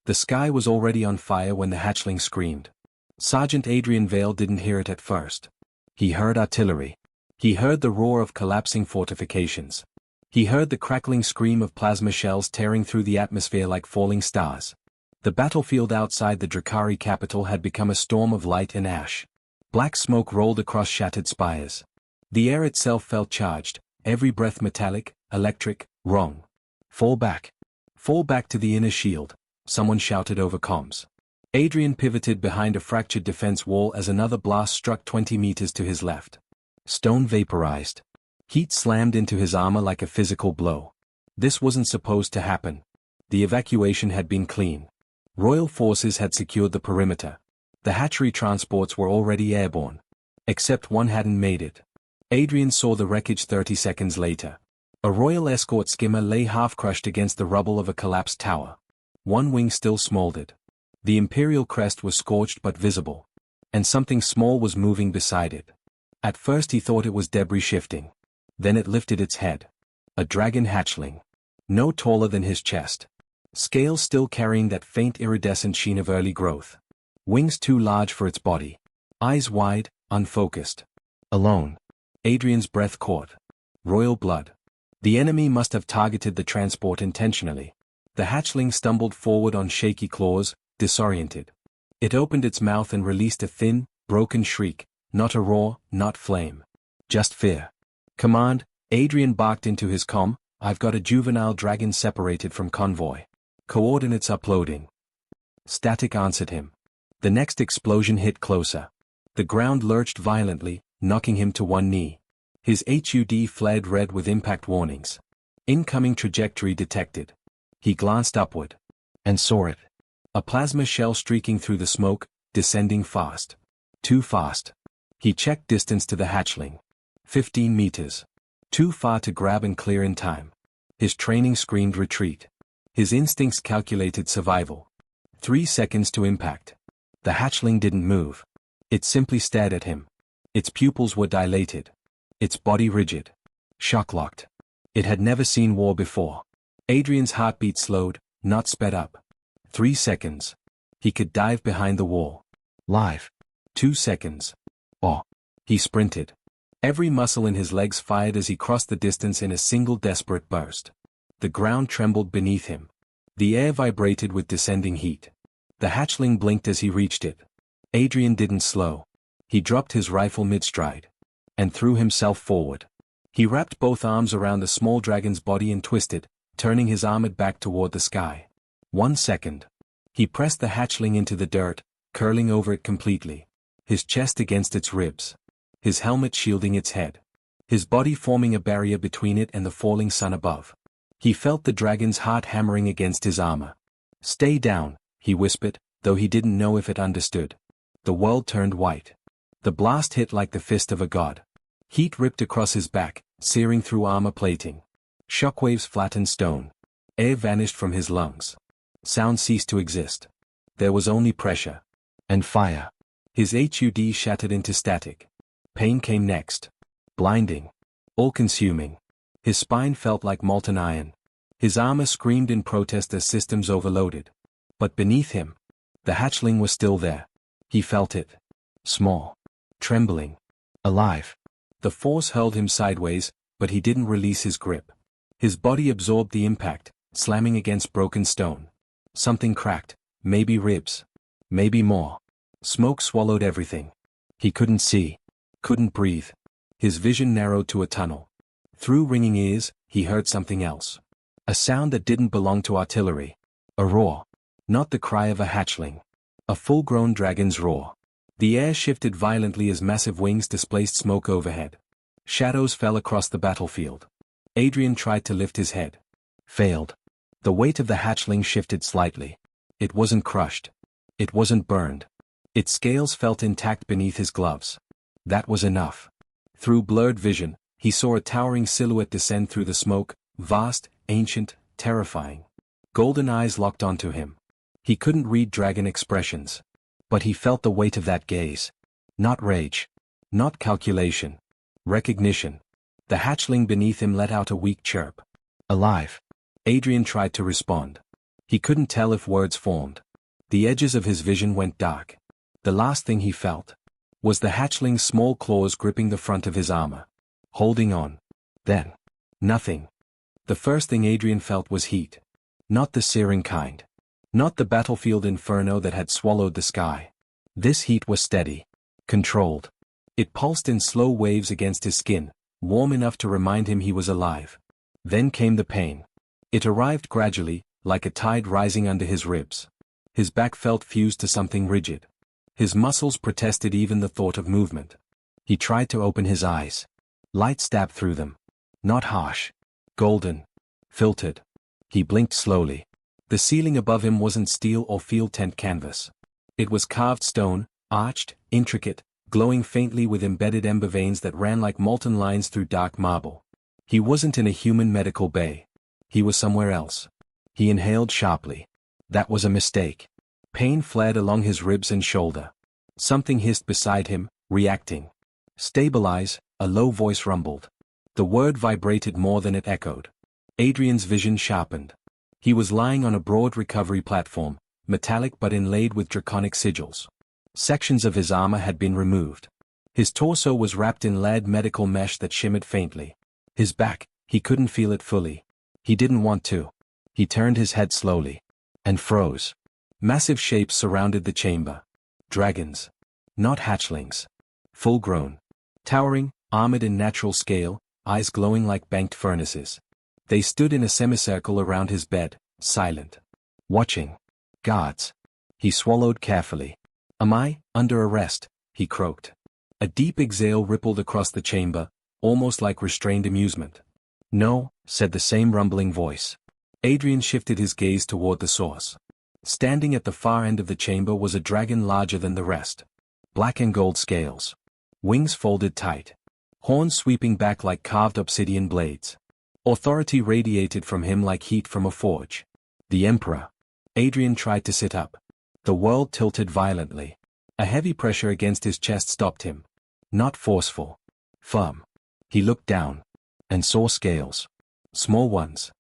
The sky was already on fire when the hatchling screamed. Sergeant Adrian Vale didn't hear it at first. He heard artillery. He heard the roar of collapsing fortifications. He heard the crackling scream of plasma shells tearing through the atmosphere like falling stars. The battlefield outside the Drakari capital had become a storm of light and ash. Black smoke rolled across shattered spires. The air itself felt charged, every breath metallic, electric, wrong. Fall back. Fall back to the inner shield, someone shouted over comms. Adrian pivoted behind a fractured defense wall as another blast struck 20 meters to his left. Stone vaporized. Heat slammed into his armor like a physical blow. This wasn't supposed to happen. The evacuation had been clean. Royal forces had secured the perimeter. The hatchery transports were already airborne. Except one hadn't made it. Adrian saw the wreckage 30 seconds later. A royal escort skimmer lay half-crushed against the rubble of a collapsed tower. One wing still smoldered. The imperial crest was scorched but visible. And something small was moving beside it. At first he thought it was debris shifting. Then it lifted its head. A dragon hatchling. No taller than his chest. Scales still carrying that faint iridescent sheen of early growth. Wings too large for its body. Eyes wide, unfocused. Alone. Adrian's breath caught. Royal blood. The enemy must have targeted the transport intentionally. The hatchling stumbled forward on shaky claws, disoriented. It opened its mouth and released a thin, broken shriek, not a roar, not flame. Just fear. Command, Adrian barked into his comm, I've got a juvenile dragon separated from convoy. Coordinates uploading. Static answered him. The next explosion hit closer. The ground lurched violently, knocking him to one knee. His HUD flared red with impact warnings. Incoming trajectory detected. He glanced upward. And saw it. A plasma shell streaking through the smoke, descending fast. Too fast. He checked distance to the hatchling. 15 meters. Too far to grab and clear in time. His training screamed retreat. His instincts calculated survival. 3 seconds to impact. The hatchling didn't move. It simply stared at him. Its pupils were dilated. Its body rigid. Shock-locked. It had never seen war before. Adrian's heartbeat slowed, not sped up. 3 seconds. He could dive behind the wall. Live. 2 seconds. Oh. He sprinted. Every muscle in his legs fired as he crossed the distance in a single desperate burst. The ground trembled beneath him. The air vibrated with descending heat. The hatchling blinked as he reached it. Adrian didn't slow. He dropped his rifle mid-stride. And threw himself forward. He wrapped both arms around the small dragon's body and twisted, turning his armored back toward the sky. 1 second. He pressed the hatchling into the dirt, curling over it completely. His chest against its ribs. His helmet shielding its head. His body forming a barrier between it and the falling sun above. He felt the dragon's heart hammering against his armor. Stay down, he whispered, though he didn't know if it understood. The world turned white. The blast hit like the fist of a god. Heat ripped across his back, searing through armor plating. Shockwaves flattened stone. Air vanished from his lungs. Sound ceased to exist. There was only pressure. And fire. His HUD shattered into static. Pain came next. Blinding. All-consuming. His spine felt like molten iron. His armor screamed in protest as systems overloaded. But beneath him, the hatchling was still there. He felt it. Small. Trembling. Alive. The force hurled him sideways, but he didn't release his grip. His body absorbed the impact, slamming against broken stone. Something cracked, maybe ribs. Maybe more. Smoke swallowed everything. He couldn't see. Couldn't breathe. His vision narrowed to a tunnel. Through ringing ears, he heard something else. A sound that didn't belong to artillery. A roar. Not the cry of a hatchling. A full-grown dragon's roar. The air shifted violently as massive wings displaced smoke overhead. Shadows fell across the battlefield. Adrian tried to lift his head. Failed. The weight of the hatchling shifted slightly. It wasn't crushed. It wasn't burned. Its scales felt intact beneath his gloves. That was enough. Through blurred vision, he saw a towering silhouette descend through the smoke, vast, ancient, terrifying. Golden eyes locked onto him. He couldn't read dragon expressions. But he felt the weight of that gaze. Not rage. Not calculation. Recognition. The hatchling beneath him let out a weak chirp. Alive. Adrian tried to respond. He couldn't tell if words formed. The edges of his vision went dark. The last thing he felt was the hatchling's small claws gripping the front of his armor. Holding on. Then. Nothing. The first thing Adrian felt was heat. Not the searing kind. Not the battlefield inferno that had swallowed the sky. This heat was steady. Controlled. It pulsed in slow waves against his skin, warm enough to remind him he was alive. Then came the pain. It arrived gradually, like a tide rising under his ribs. His back felt fused to something rigid. His muscles protested even the thought of movement. He tried to open his eyes. Light stabbed through them. Not harsh. Golden. Filtered. He blinked slowly. The ceiling above him wasn't steel or field tent canvas. It was carved stone, arched, intricate, glowing faintly with embedded ember veins that ran like molten lines through dark marble. He wasn't in a human medical bay. He was somewhere else. He inhaled sharply. That was a mistake. Pain fled along his ribs and shoulder. Something hissed beside him, reacting. Stabilize, a low voice rumbled. The word vibrated more than it echoed. Adrian's vision sharpened. He was lying on a broad recovery platform, metallic but inlaid with draconic sigils. Sections of his armor had been removed. His torso was wrapped in lead medical mesh that shimmered faintly. His back, he couldn't feel it fully. He didn't want to. He turned his head slowly. And froze. Massive shapes surrounded the chamber. Dragons. Not hatchlings. Full-grown. Towering, armored in natural scale, eyes glowing like banked furnaces. They stood in a semicircle around his bed, silent. Watching. Guards. He swallowed carefully. Am I under arrest? He croaked. A deep exhale rippled across the chamber, almost like restrained amusement. No, said the same rumbling voice. Adrian shifted his gaze toward the source. Standing at the far end of the chamber was a dragon larger than the rest. Black and gold scales. Wings folded tight. Horns sweeping back like carved obsidian blades. Authority radiated from him like heat from a forge. The Emperor. Adrian tried to sit up. The world tilted violently. A heavy pressure against his chest stopped him. Not forceful. Firm. He looked down. And saw scales. Small ones.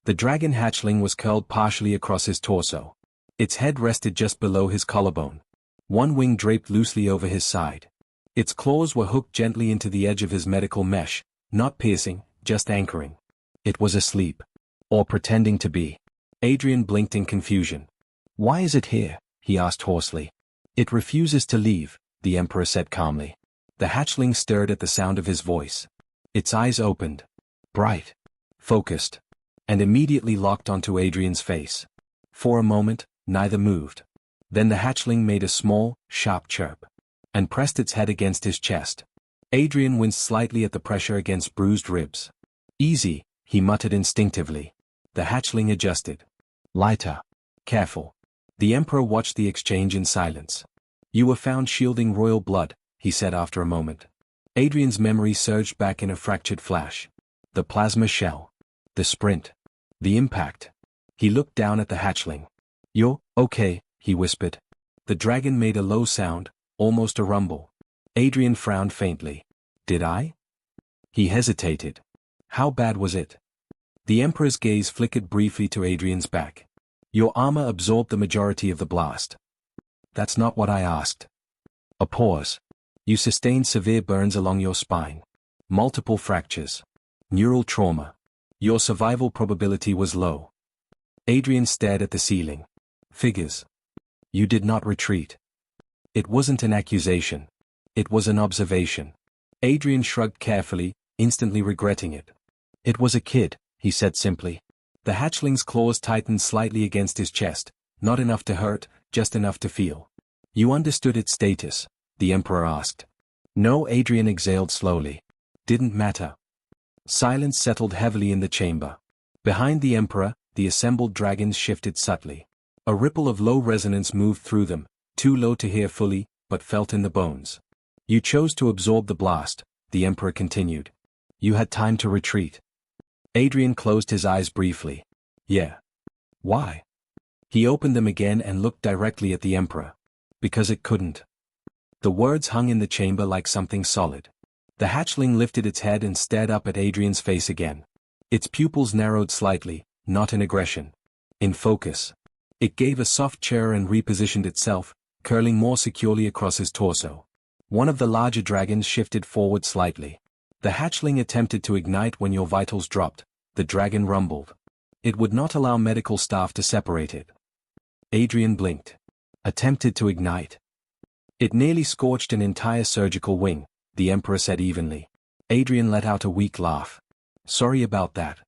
The dragon hatchling was curled partially across his torso. Its head rested just below his collarbone. One wing draped loosely over his side. Its claws were hooked gently into the edge of his medical mesh, not piercing, just anchoring. It was asleep. Or pretending to be. Adrian blinked in confusion. Why is it here? He asked hoarsely. It refuses to leave, the Emperor said calmly. The hatchling stirred at the sound of his voice. Its eyes opened. Bright. Focused. And immediately locked onto Adrian's face. For a moment, neither moved. Then the hatchling made a small, sharp chirp. And pressed its head against his chest. Adrian winced slightly at the pressure against bruised ribs. Easy, he muttered instinctively. The hatchling adjusted. Lighter. Careful. The Emperor watched the exchange in silence. You were found shielding royal blood, he said after a moment. Adrian's memory surged back in a fractured flash. The plasma shell. The sprint. The impact. He looked down at the hatchling. You're okay, he whispered. The dragon made a low sound, almost a rumble. Adrian frowned faintly. Did I? He hesitated. How bad was it? The Emperor's gaze flickered briefly to Adrian's back. Your armor absorbed the majority of the blast. That's not what I asked. A pause. You sustained severe burns along your spine. Multiple fractures. Neural trauma. Your survival probability was low. Adrian stared at the ceiling. Figures. You did not retreat. It wasn't an accusation. It was an observation. Adrian shrugged carefully, instantly regretting it. It was a kid, he said simply. The hatchling's claws tightened slightly against his chest, not enough to hurt, just enough to feel. You understood its status, the Emperor asked. No, Adrian exhaled slowly. Didn't matter. Silence settled heavily in the chamber. Behind the Emperor, the assembled dragons shifted subtly. A ripple of low resonance moved through them, too low to hear fully, but felt in the bones. You chose to absorb the blast, the Emperor continued. You had time to retreat. Adrian closed his eyes briefly. Yeah. Why? He opened them again and looked directly at the Emperor. Because it couldn't. The words hung in the chamber like something solid. The hatchling lifted its head and stared up at Adrian's face again. Its pupils narrowed slightly, not in aggression. In focus. It gave a soft chirr and repositioned itself, curling more securely across his torso. One of the larger dragons shifted forward slightly. The hatchling attempted to ignite when your vitals dropped. The dragon rumbled. It would not allow medical staff to separate it. Adrian blinked. Attempted to ignite. It nearly scorched an entire surgical wing, the Emperor said evenly. Adrian let out a weak laugh. Sorry about that.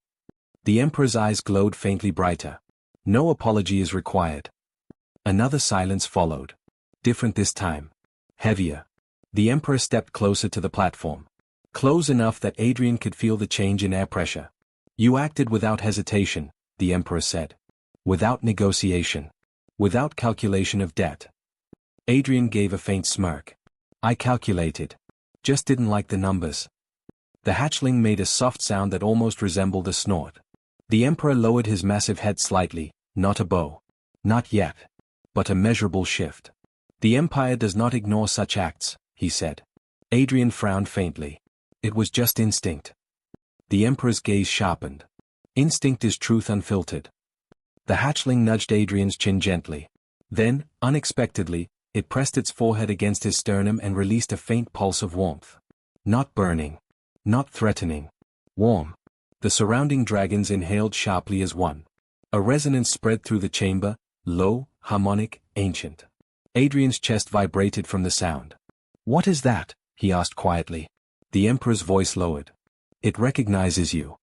The Emperor's eyes glowed faintly brighter. No apology is required. Another silence followed. Different this time. Heavier. The Emperor stepped closer to the platform. Close enough that Adrian could feel the change in air pressure. You acted without hesitation, the Emperor said. Without negotiation. Without calculation of debt. Adrian gave a faint smirk. I calculated. Just didn't like the numbers. The hatchling made a soft sound that almost resembled a snort. The Emperor lowered his massive head slightly, not a bow. Not yet. But a measurable shift. The Empire does not ignore such acts, he said. Adrian frowned faintly. It was just instinct. The Emperor's gaze sharpened. Instinct is truth unfiltered. The hatchling nudged Adrian's chin gently. Then, unexpectedly, it pressed its forehead against his sternum and released a faint pulse of warmth. Not burning. Not threatening. Warm. The surrounding dragons inhaled sharply as one. A resonance spread through the chamber, low, harmonic, ancient. Adrian's chest vibrated from the sound. What is that? He asked quietly. The Emperor's voice lowered. It recognizes you.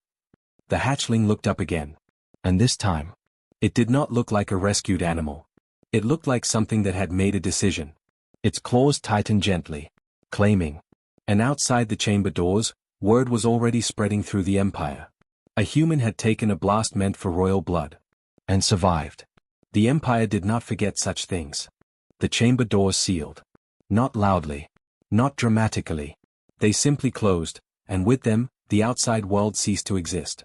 The hatchling looked up again. And this time, it did not look like a rescued animal. It looked like something that had made a decision. Its claws tightened gently, claiming. And outside the chamber doors, word was already spreading through the Empire. A human had taken a blast meant for royal blood. And survived. The Empire did not forget such things. The chamber doors sealed. Not loudly. Not dramatically. They simply closed, and with them, the outside world ceased to exist.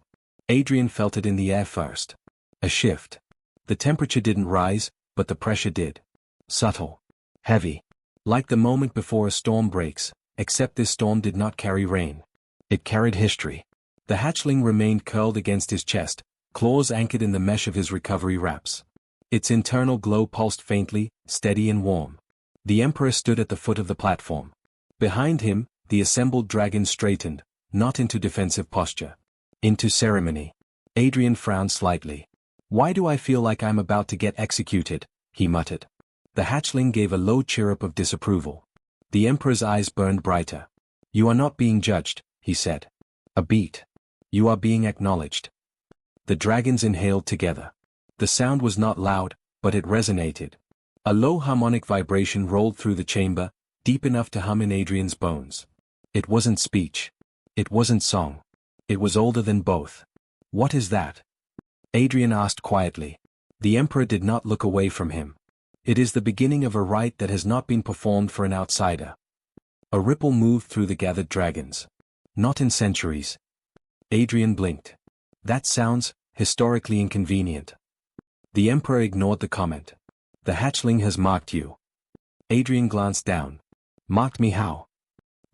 Adrian felt it in the air first. A shift. The temperature didn't rise, but the pressure did. Subtle. Heavy. Like the moment before a storm breaks, except this storm did not carry rain. It carried history. The hatchling remained curled against his chest, claws anchored in the mesh of his recovery wraps. Its internal glow pulsed faintly, steady and warm. The Emperor stood at the foot of the platform. Behind him, the assembled dragons straightened, not into defensive posture. Into ceremony. Adrian frowned slightly. Why do I feel like I'm about to get executed? He muttered. The hatchling gave a low chirrup of disapproval. The Emperor's eyes burned brighter. You are not being judged, he said. A beat. You are being acknowledged. The dragons inhaled together. The sound was not loud, but it resonated. A low harmonic vibration rolled through the chamber, deep enough to hum in Adrian's bones. It wasn't speech. It wasn't song. It was older than both. What is that? Adrian asked quietly. The Emperor did not look away from him. It is the beginning of a rite that has not been performed for an outsider. A ripple moved through the gathered dragons. Not in centuries. Adrian blinked. That sounds historically inconvenient. The Emperor ignored the comment. The hatchling has marked you. Adrian glanced down. Marked me how?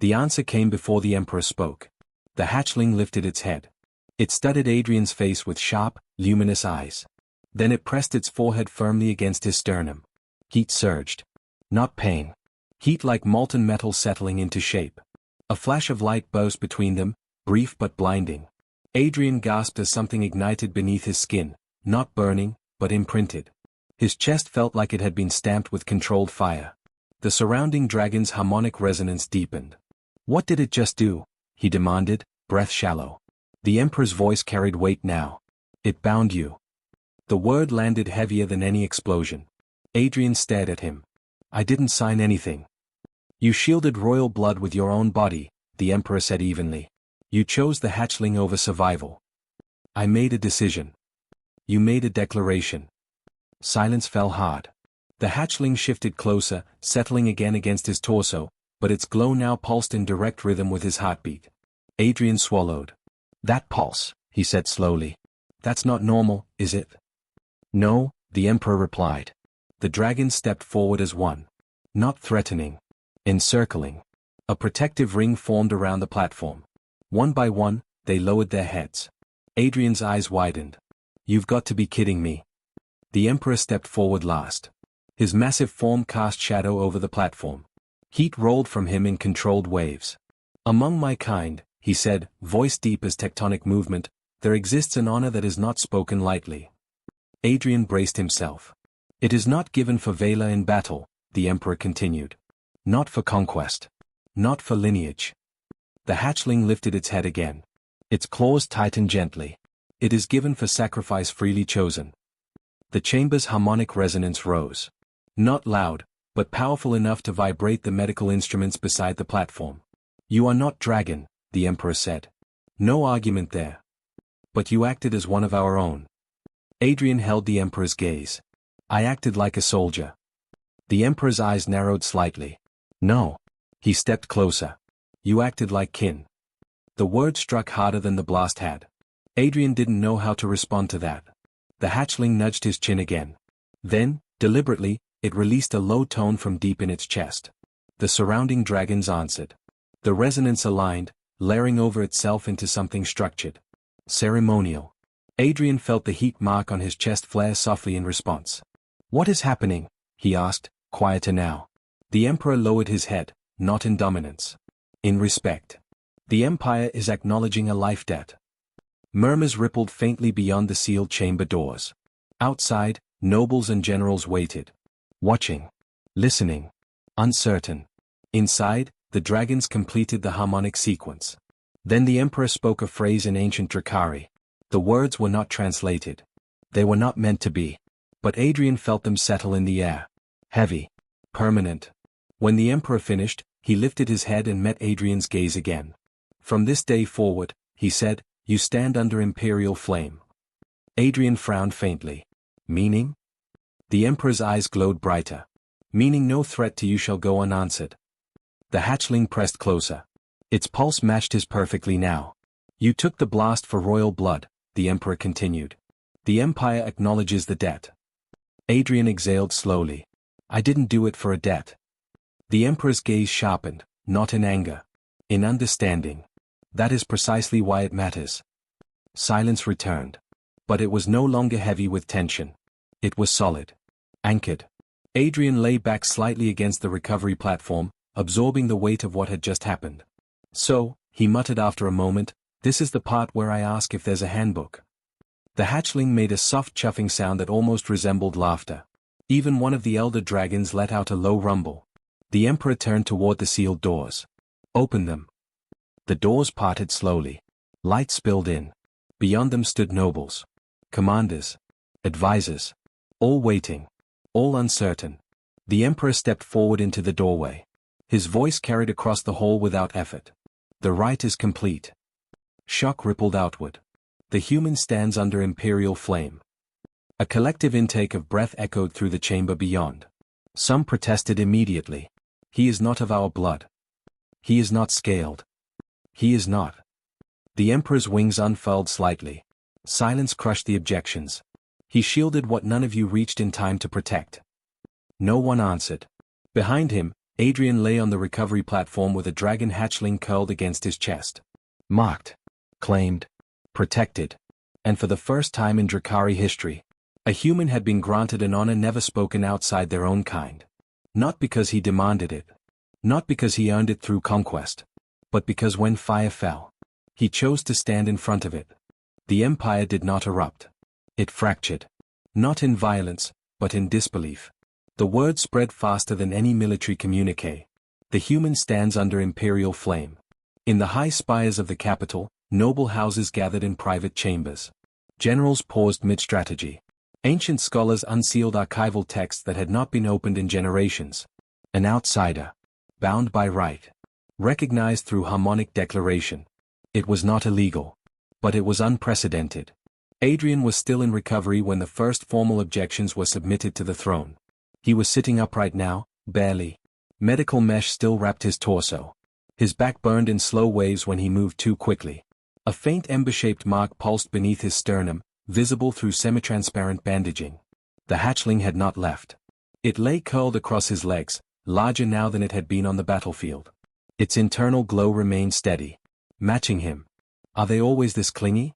The answer came before the Emperor spoke. The hatchling lifted its head. It studied Adrian's face with sharp, luminous eyes. Then it pressed its forehead firmly against his sternum. Heat surged. Not pain. Heat like molten metal settling into shape. A flash of light burst between them, brief but blinding. Adrian gasped as something ignited beneath his skin, not burning, but imprinted. His chest felt like it had been stamped with controlled fire. The surrounding dragon's harmonic resonance deepened. What did it just do? He demanded, breath shallow. The Emperor's voice carried weight now. It bound you. The word landed heavier than any explosion. Adrian stared at him. I didn't sign anything. You shielded royal blood with your own body, the Emperor said evenly. You chose the hatchling over survival. I made a decision. You made a declaration. Silence fell hard. The hatchling shifted closer, settling again against his torso, but its glow now pulsed in direct rhythm with his heartbeat. Adrian swallowed. That pulse, he said slowly. That's not normal, is it? No, the Emperor replied. The dragons stepped forward as one. Not threatening. Encircling. A protective ring formed around the platform. One by one, they lowered their heads. Adrian's eyes widened. You've got to be kidding me. The Emperor stepped forward last. His massive form cast shadow over the platform. Heat rolled from him in controlled waves. "Among my kind," he said, voice deep as tectonic movement, "there exists an honor that is not spoken lightly." Adrian braced himself. "It is not given for valor in battle," the Emperor continued. "Not for conquest. Not for lineage." The hatchling lifted its head again. Its claws tightened gently. "It is given for sacrifice freely chosen." The chamber's harmonic resonance rose. Not loud, but powerful enough to vibrate the medical instruments beside the platform. "You are not dragon," the Emperor said. "No argument there. But you acted as one of our own." Adrian held the Emperor's gaze. "I acted like a soldier." The Emperor's eyes narrowed slightly. "No." He stepped closer. "You acted like kin." The word struck harder than the blast had. Adrian didn't know how to respond to that. The hatchling nudged his chin again. Then, deliberately, it released a low tone from deep in its chest. The surrounding dragons answered. The resonance aligned, layering over itself into something structured. Ceremonial. Adrian felt the heat mark on his chest flare softly in response. "What is happening?" he asked, quieter now. The Emperor lowered his head, not in dominance. "In respect. The Empire is acknowledging a life debt." Murmurs rippled faintly beyond the sealed chamber doors. Outside, nobles and generals waited. Watching. Listening. Uncertain. Inside, the dragons completed the harmonic sequence. Then the Emperor spoke a phrase in ancient Drakari. The words were not translated. They were not meant to be. But Adrian felt them settle in the air. Heavy. Permanent. When the Emperor finished, he lifted his head and met Adrian's gaze again. "From this day forward," he said, "you stand under imperial flame." Adrian frowned faintly. "Meaning?" The Emperor's eyes glowed brighter. "Meaning no threat to you shall go unanswered." The hatchling pressed closer. Its pulse matched his perfectly now. "You took the blast for royal blood," the Emperor continued. "The Empire acknowledges the debt." Adrian exhaled slowly. "I didn't do it for a debt." The Emperor's gaze sharpened, not in anger. In understanding. "That is precisely why it matters." Silence returned. But it was no longer heavy with tension. It was solid. Anchored. Adrian lay back slightly against the recovery platform, absorbing the weight of what had just happened. "So," he muttered after a moment, "this is the part where I ask if there's a handbook." The hatchling made a soft chuffing sound that almost resembled laughter. Even one of the elder dragons let out a low rumble. The Emperor turned toward the sealed doors. "Open them." The doors parted slowly. Light spilled in. Beyond them stood nobles. Commanders. Advisors. All waiting. All uncertain. The Emperor stepped forward into the doorway. His voice carried across the hall without effort. "The rite is complete." Shock rippled outward. The human stands under imperial flame. A collective intake of breath echoed through the chamber beyond. Some protested immediately. "He is not of our blood. He is not scaled. He is not." The Emperor's wings unfurled slightly. Silence crushed the objections. "He shielded what none of you reached in time to protect." No one answered. Behind him, Adrian lay on the recovery platform with a dragon hatchling curled against his chest. Marked. Claimed. Protected. And for the first time in Drakari history, a human had been granted an honor never spoken outside their own kind. Not because he demanded it. Not because he earned it through conquest. But because when fire fell, he chose to stand in front of it. The Empire did not erupt. It fractured. Not in violence, but in disbelief. The word spread faster than any military communique. The human stands under imperial flame. In the high spires of the capital, noble houses gathered in private chambers. Generals paused mid-strategy. Ancient scholars unsealed archival texts that had not been opened in generations. An outsider. Bound by right. Recognized through harmonic declaration. It was not illegal. But it was unprecedented. Adrian was still in recovery when the first formal objections were submitted to the throne. He was sitting upright now, barely. Medical mesh still wrapped his torso. His back burned in slow waves when he moved too quickly. A faint ember-shaped mark pulsed beneath his sternum, visible through semi-transparent bandaging. The hatchling had not left. It lay curled across his legs, larger now than it had been on the battlefield. Its internal glow remained steady. Matching him. "Are they always this clingy?"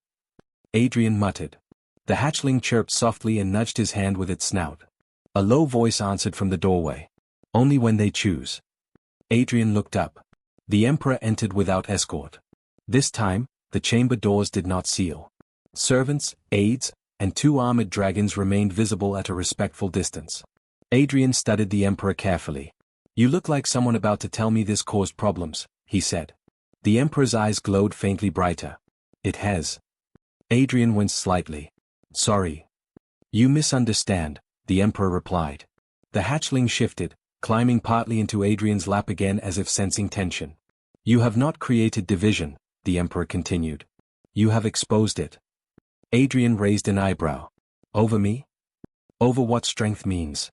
Adrian muttered. The hatchling chirped softly and nudged his hand with its snout. A low voice answered from the doorway. Only when they choose. Adrian looked up. The Emperor entered without escort. This time, the chamber doors did not seal. Servants, aides, and 2 armored dragons remained visible at a respectful distance. Adrian studied the Emperor carefully. You look like someone about to tell me this caused problems, he said. The Emperor's eyes glowed faintly brighter. It has. Adrian winced slightly. Sorry. You misunderstand, the Emperor replied. The hatchling shifted, climbing partly into Adrian's lap again as if sensing tension. You have not created division, the Emperor continued. You have exposed it. Adrian raised an eyebrow. Over me? Over what strength means.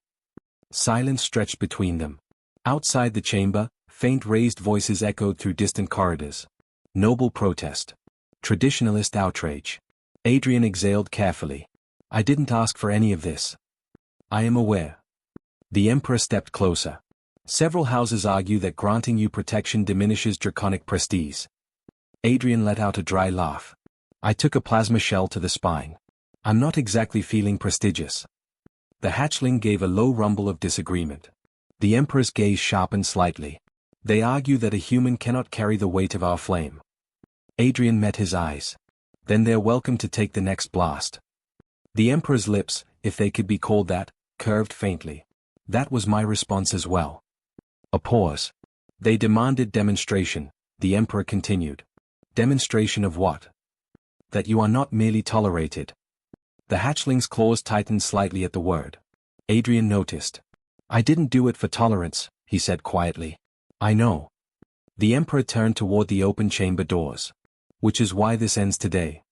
Silence stretched between them. Outside the chamber, faint raised voices echoed through distant corridors. Noble protest. Traditionalist outrage. Adrian exhaled carefully. I didn't ask for any of this. I am aware. The Emperor stepped closer. Several houses argue that granting you protection diminishes draconic prestige. Adrian let out a dry laugh. I took a plasma shell to the spine. I'm not exactly feeling prestigious. The hatchling gave a low rumble of disagreement. The Emperor's gaze sharpened slightly. They argue that a human cannot carry the weight of our flame. Adrian met his eyes. Then they're welcome to take the next blast. The Emperor's lips, if they could be called that, curved faintly. That was my response as well. A pause. They demanded demonstration, the Emperor continued. Demonstration of what? That you are not merely tolerated. The hatchling's claws tightened slightly at the word. Adrian noticed. I didn't do it for tolerance, he said quietly. I know. The Emperor turned toward the open chamber doors. Which is why this ends today.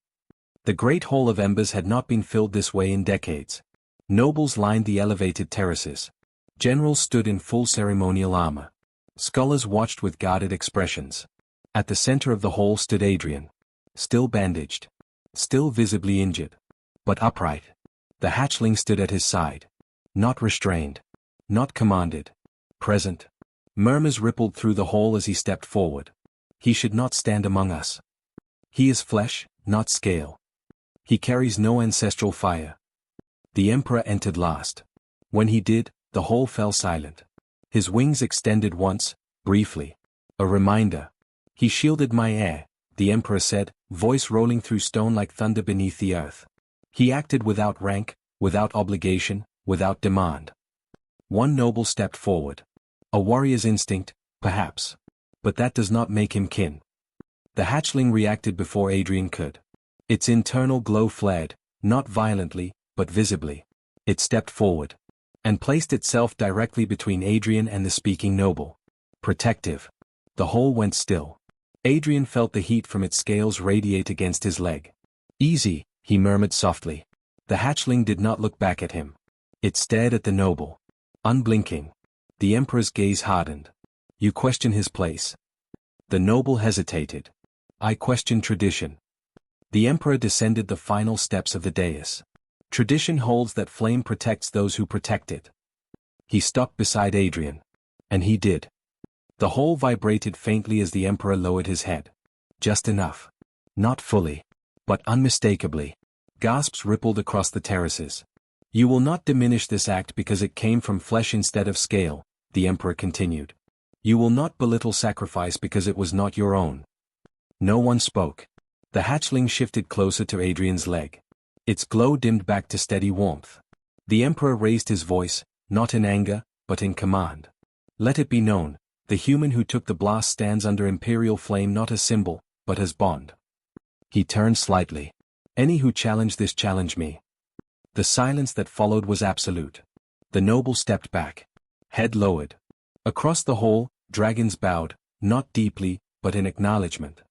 The Great Hall of Embers had not been filled this way in decades. Nobles lined the elevated terraces. Generals stood in full ceremonial armor. Scholars watched with guarded expressions. At the center of the hall stood Adrian. Still bandaged. Still visibly injured. But upright. The hatchling stood at his side. Not restrained. Not commanded. Present. Murmurs rippled through the hall as he stepped forward. He should not stand among us. He is flesh, not scale. He carries no ancestral fire. The Emperor entered last. When he did, the hall fell silent. His wings extended once, briefly. A reminder. He shielded my air, the Emperor said, voice rolling through stone like thunder beneath the earth. He acted without rank, without obligation, without demand. One noble stepped forward. A warrior's instinct, perhaps. But that does not make him kin. The hatchling reacted before Adrian could. Its internal glow flared, not violently, but visibly. It stepped forward. And placed itself directly between Adrian and the speaking noble. Protective. The hole went still. Adrian felt the heat from its scales radiate against his leg. Easy, he murmured softly. The hatchling did not look back at him. It stared at the noble. Unblinking. The Emperor's gaze hardened. You question his place. The noble hesitated. I question tradition. The Emperor descended the final steps of the dais. Tradition holds that flame protects those who protect it. He stopped beside Adrian. And he did. The hall vibrated faintly as the Emperor lowered his head. Just enough. Not fully. But unmistakably. Gasps rippled across the terraces. You will not diminish this act because it came from flesh instead of scale, the Emperor continued. You will not belittle sacrifice because it was not your own. No one spoke. The hatchling shifted closer to Adrian's leg. Its glow dimmed back to steady warmth. The Emperor raised his voice, not in anger, but in command. Let it be known, the human who took the blast stands under imperial flame not as symbol, but as bond. He turned slightly. Any who challenge this challenge me. The silence that followed was absolute. The noble stepped back. Head lowered. Across the hall, dragons bowed, not deeply, but in acknowledgement.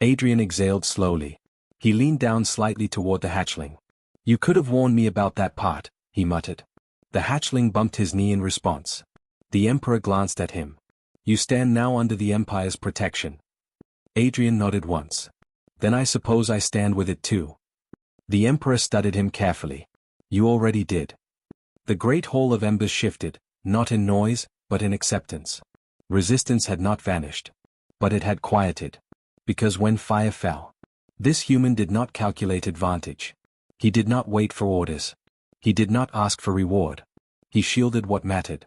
Adrian exhaled slowly. He leaned down slightly toward the hatchling. You could have warned me about that part, he muttered. The hatchling bumped his knee in response. The Emperor glanced at him. You stand now under the Empire's protection. Adrian nodded once. Then I suppose I stand with it too. The Emperor studied him carefully. You already did. The Great Hall of Embers shifted, not in noise, but in acceptance. Resistance had not vanished. But it had quieted. Because when fire fell, this human did not calculate advantage. He did not wait for orders. He did not ask for reward. He shielded what mattered.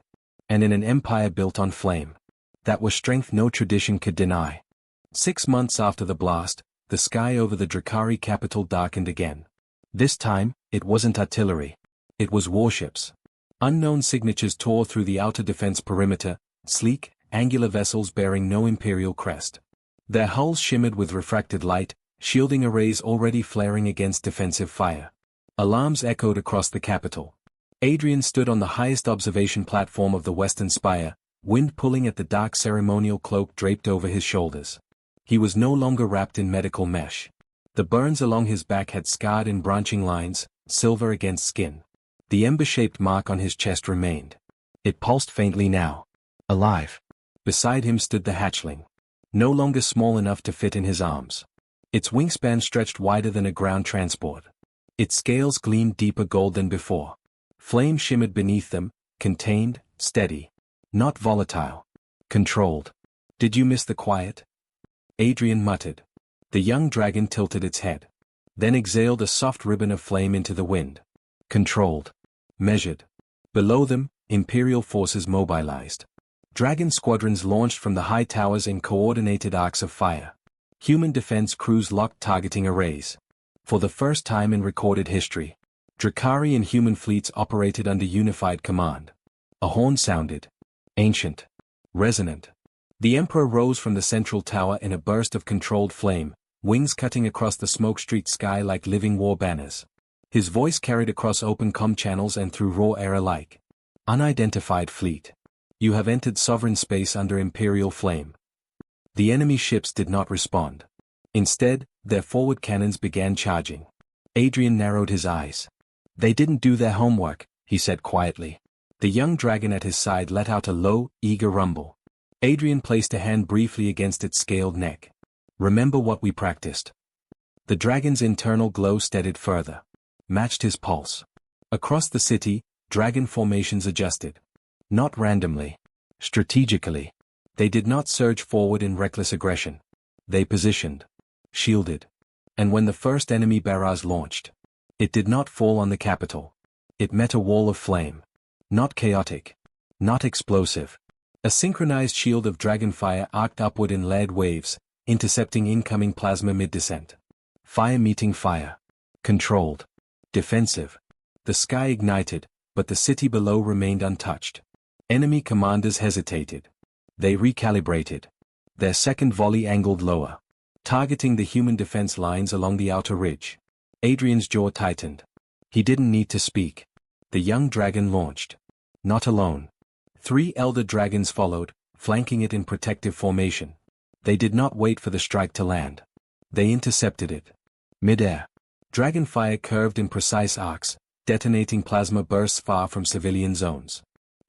And in an empire built on flame, that was strength no tradition could deny. 6 months after the blast, the sky over the Drakari capital darkened again. This time, it wasn't artillery. It was warships. Unknown signatures tore through the outer defense perimeter, sleek, angular vessels bearing no imperial crest. Their hulls shimmered with refracted light, shielding arrays already flaring against defensive fire. Alarms echoed across the capital. Adrian stood on the highest observation platform of the western spire, wind pulling at the dark ceremonial cloak draped over his shoulders. He was no longer wrapped in medical mesh. The burns along his back had scarred in branching lines, silver against skin. The ember-shaped mark on his chest remained. It pulsed faintly now. Alive. Beside him stood the hatchling. No longer small enough to fit in his arms. Its wingspan stretched wider than a ground transport. Its scales gleamed deeper gold than before. Flame shimmered beneath them, contained, steady. Not volatile. Controlled. Did you miss the quiet? Adrian muttered. The young dragon tilted its head. Then exhaled a soft ribbon of flame into the wind. Controlled. Measured. Below them, Imperial forces mobilized. Dragon squadrons launched from the high towers in coordinated arcs of fire. Human defense crews locked targeting arrays. For the first time in recorded history, Drakari and human fleets operated under unified command. A horn sounded. Ancient. Resonant. The Emperor rose from the central tower in a burst of controlled flame, wings cutting across the smoke-streaked sky like living war banners. His voice carried across open comm channels and through raw air alike. Unidentified fleet. You have entered sovereign space under Imperial flame. The enemy ships did not respond. Instead, their forward cannons began charging. Adrian narrowed his eyes. They didn't do their homework, he said quietly. The young dragon at his side let out a low, eager rumble. Adrian placed a hand briefly against its scaled neck. Remember what we practiced. The dragon's internal glow steadied further. Matched his pulse. Across the city, dragon formations adjusted. Not randomly. Strategically. They did not surge forward in reckless aggression. They positioned. Shielded. And when the first enemy barrage launched, it did not fall on the capital. It met a wall of flame. Not chaotic. Not explosive. A synchronized shield of dragonfire arced upward in lead waves, intercepting incoming plasma mid-descent. Fire meeting fire. Controlled. Defensive. The sky ignited, but the city below remained untouched. Enemy commanders hesitated. They recalibrated. Their second volley angled lower, targeting the human defense lines along the outer ridge. Adrian's jaw tightened. He didn't need to speak. The young dragon launched. Not alone. 3 elder dragons followed, flanking it in protective formation. They did not wait for the strike to land. They intercepted it. Mid-air. Dragonfire curved in precise arcs, detonating plasma bursts far from civilian zones.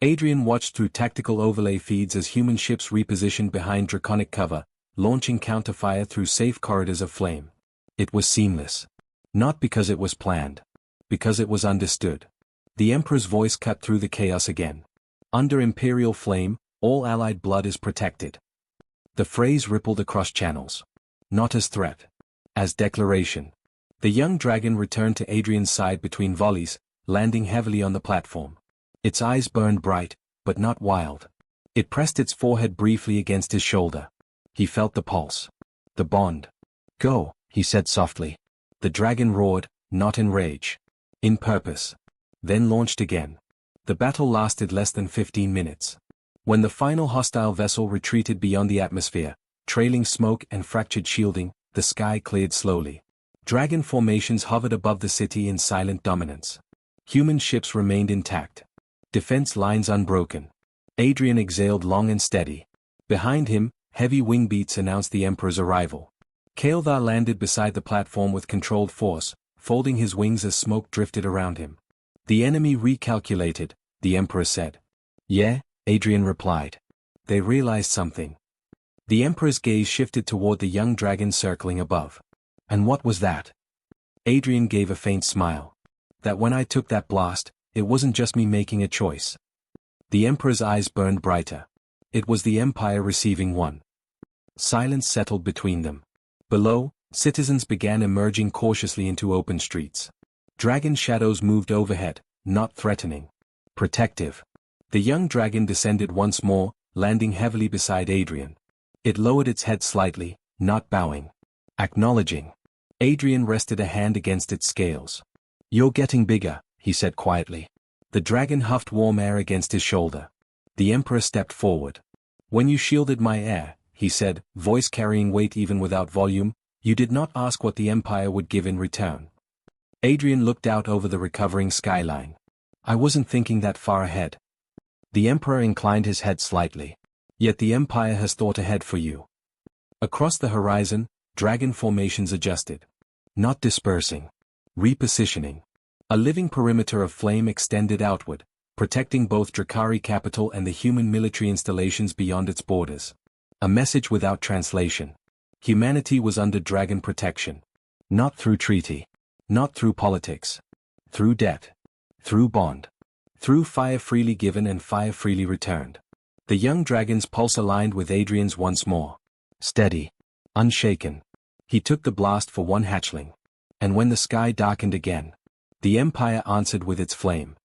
Adrian watched through tactical overlay feeds as human ships repositioned behind draconic cover, launching counterfire through safe corridors of flame. It was seamless. Not because it was planned. Because it was understood. The Emperor's voice cut through the chaos again. Under Imperial flame, all allied blood is protected. The phrase rippled across channels. Not as threat. As declaration. The young dragon returned to Adrian's side between volleys, landing heavily on the platform. Its eyes burned bright, but not wild. It pressed its forehead briefly against his shoulder. He felt the pulse. The bond. Go, he said softly. The dragon roared, not in rage. In purpose. Then launched again. The battle lasted less than 15 minutes. When the final hostile vessel retreated beyond the atmosphere, trailing smoke and fractured shielding, the sky cleared slowly. Dragon formations hovered above the city in silent dominance. Human ships remained intact. Defense lines unbroken. Adrian exhaled long and steady. Behind him, heavy wing beats announced the Emperor's arrival. Kael'thar landed beside the platform with controlled force, folding his wings as smoke drifted around him. The enemy recalculated, the Emperor said. Yeah, Adrian replied. They realized something. The Emperor's gaze shifted toward the young dragon circling above. And what was that? Adrian gave a faint smile. That when I took that blast, it wasn't just me making a choice. The Emperor's eyes burned brighter. It was the Empire receiving one. Silence settled between them. Below, citizens began emerging cautiously into open streets. Dragon shadows moved overhead, not threatening. Protective. The young dragon descended once more, landing heavily beside Adrian. It lowered its head slightly, not bowing. Acknowledging. Adrian rested a hand against its scales. "You're getting bigger," he said quietly. The dragon huffed warm air against his shoulder. The Emperor stepped forward. "When you shielded my heir," he said, voice carrying weight even without volume, "you did not ask what the Empire would give in return." Adrian looked out over the recovering skyline. "I wasn't thinking that far ahead." The Emperor inclined his head slightly. "Yet the Empire has thought ahead for you." Across the horizon, dragon formations adjusted. Not dispersing. Repositioning. A living perimeter of flame extended outward, protecting both Drakari capital and the human military installations beyond its borders. A message without translation. Humanity was under dragon protection. Not through treaty. Not through politics. Through debt. Through bond. Through fire freely given and fire freely returned. The young dragon's pulse aligned with Adrian's once more. Steady. Unshaken. He took the blast for one hatchling. And when the sky darkened again, the Empire answered with its flame.